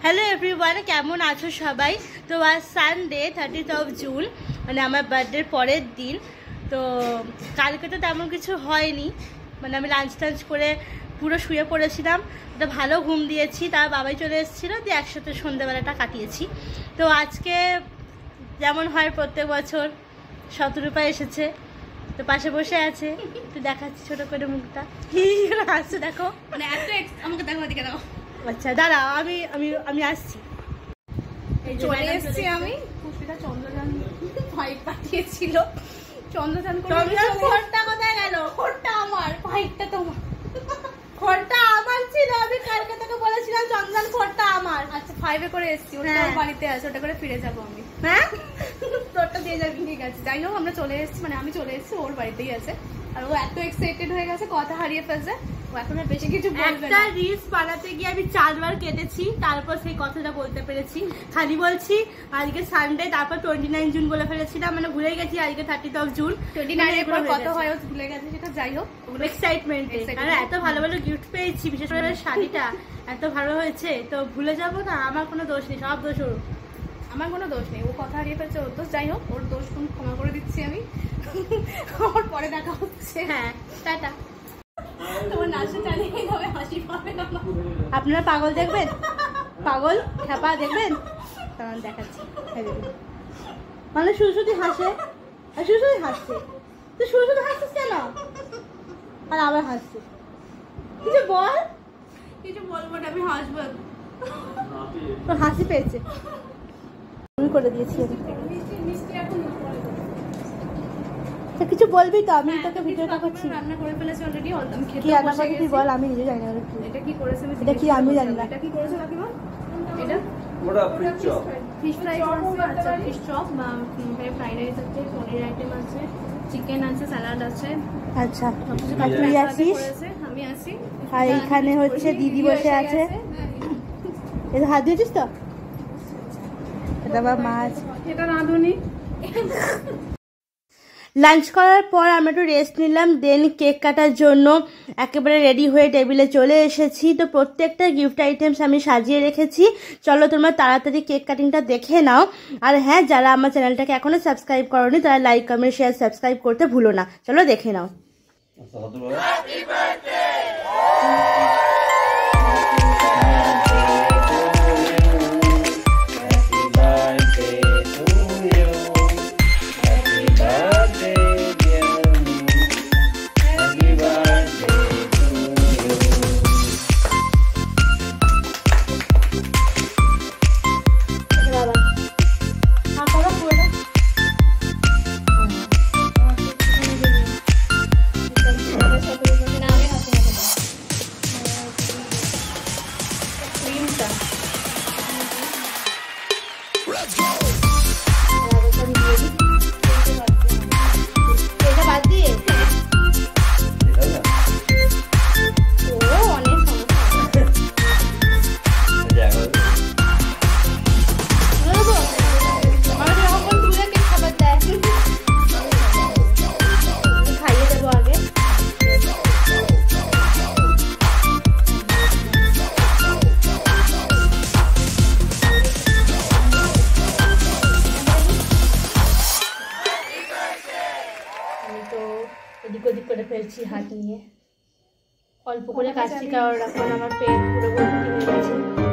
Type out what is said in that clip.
Hello everyone, কেমন আছো সবাই? তো আজ সানডে 30th জুন, মানে আমার বার্থডের পরের দিন। তো কালকে তো তেমন কিছু হয়নি, মানে আমি লাঞ্চ টাঞ্চ করে পুরো শুয়ে পড়েছিলাম। তো ভালো ঘুম দিয়েছি, তার বাবাই চলে এসেছিলো, দিয়ে একসাথে সন্ধ্যেবেলাটা কাটিয়েছি। তো আজকে যেমন হয় প্রত্যেক বছর শতরূপা এসেছে, তো পাশে বসে আছে, তো দেখাচ্ছি ছোট করে মুখটা আসছে, দেখো মানে এত আমাকে দেখো, দিকে দেখো। আচ্ছা দাঁড়াও, আমি আমি আমি আসছি। চলে এসেছি আমি। খুশিটা চন্দ্রযান ভাইট পাঠিয়েছিল, চন্দ্রযান খড়টা কোথায় গেল? খড়টা আমার, ভাইটটা তোমার। খড়টা আমার ছিল, আমি কালকে তোকে বলেছিলাম চন্দ্রযান খড়টা আমার। আচ্ছা 5-এ করে এসেছি, ওটা বাড়িতে আছে, ওটা করে ফিরে যাবো আমি। হ্যাঁ তোরটা দিয়ে যাবি, ঠিক আছে। যাই হোক আমরা চলে এসেছি, মানে আমি চলে এসেছি, ওর বাড়িতেই আছে। আর ও এত এক্সাইটেড হয়ে গেছে, কথা হারিয়ে ফেলছে, ও এখন আর বেশি কিছু বলবে না। একটা রিলস বানাতে গিয়ে আমি 4 বার কেটেছি, তারপর সেই কথাটা বলতে পেরেছি। খালি বলছি আজকে সানডে, তারপর 29 জুন বলে ফেলেছিলাম, মানে ভুলে গেছি আজকে 30th জুন। 29 এর পর কত হয় ও ভুলে গেছে, সেটা যাই হোক। এক্সাইটমেন্টে, আর এত ভালো ভালো গিফট পেয়েছি, বিশেষ করে শাড়িটা এত ভালো হয়েছে, তো ভুলে যাবো না। আমার কোনো দোষ নেই, সব দোষ ওর। আমার কোনো দোষ নেই, ও কথা হারিয়ে ফেলছে, ওর দোষ। যাই হোক, ওর দোষ কোন ক্ষমা করে দিচ্ছি আমি। আমার পরে দেখা হচ্ছে। হ্যাঁ, টাটা। তোমার নাচটা চালিয়ে যাবে, হাসি পাবে না। আপনারা পাগল দেখবেন, পাগল খ্যাপা দেখবেন, তখন দেখাচ্ছি। মানে শুধু শুধু হাসে, আর শুধু শুধু হাসছে, তো শুধু শুধু হাসছিস কেন? আর আবার হাসছে, কিছু বল। কিছু বলবো না, আমি হাসবো। তো হাসি পেয়েছে, আমি করে দিয়েছি। কিছু বলবি তো? আমি তোকে ভিডিওটা করছি। রান্না করে ফেলেছি অলরেডি, আমি খেতে কি রান্না করবি তুই বল, আমি নিজে জানি না। এটা কি করেছে? এটা কি আমি জানি না। এটা কি করেছে কাকিমা? এটা ওটা ফিশ চপ, ফিশ ফ্রাই করেছে। আচ্ছা, ফিশ চপ বা ফ্রাইড রাইস আছে, পনির আইটেম আছে, চিকেন আছে, স্যালাড আছে। আচ্ছা, আর তুই আসিস, আমি আসি। আর এখানে হচ্ছে দিদি বসে আছে। এটা হাত দিয়েছিস তো? এটা আবার মাছ। এটা রাঁধুনি। লাঞ্চ করার পর আমরা একটু রেস্ট নিলাম, দেন কেক কাটার জন্য একেবারে রেডি হয়ে টেবিলে চলে এসেছি। তো প্রত্যেকটা গিফট আইটেমস আমি সাজিয়ে রেখেছি, চলো তোমরা তাড়াতাড়ি কেক কাটিংটা দেখে নাও। আর হ্যাঁ, যারা আমার চ্যানেলটাকে এখনো সাবস্ক্রাইব করোনি তারা লাইক কমেন্ট শেয়ার সাবস্ক্রাইব করতে ভুলো না। চলো দেখে নাও। এদিক ওদিক করে ফেলছি হাত নিয়ে, অল্প করে কাটছি, কারণ এখন আমার পেট পুরো ভর্তি হয়ে গেছে।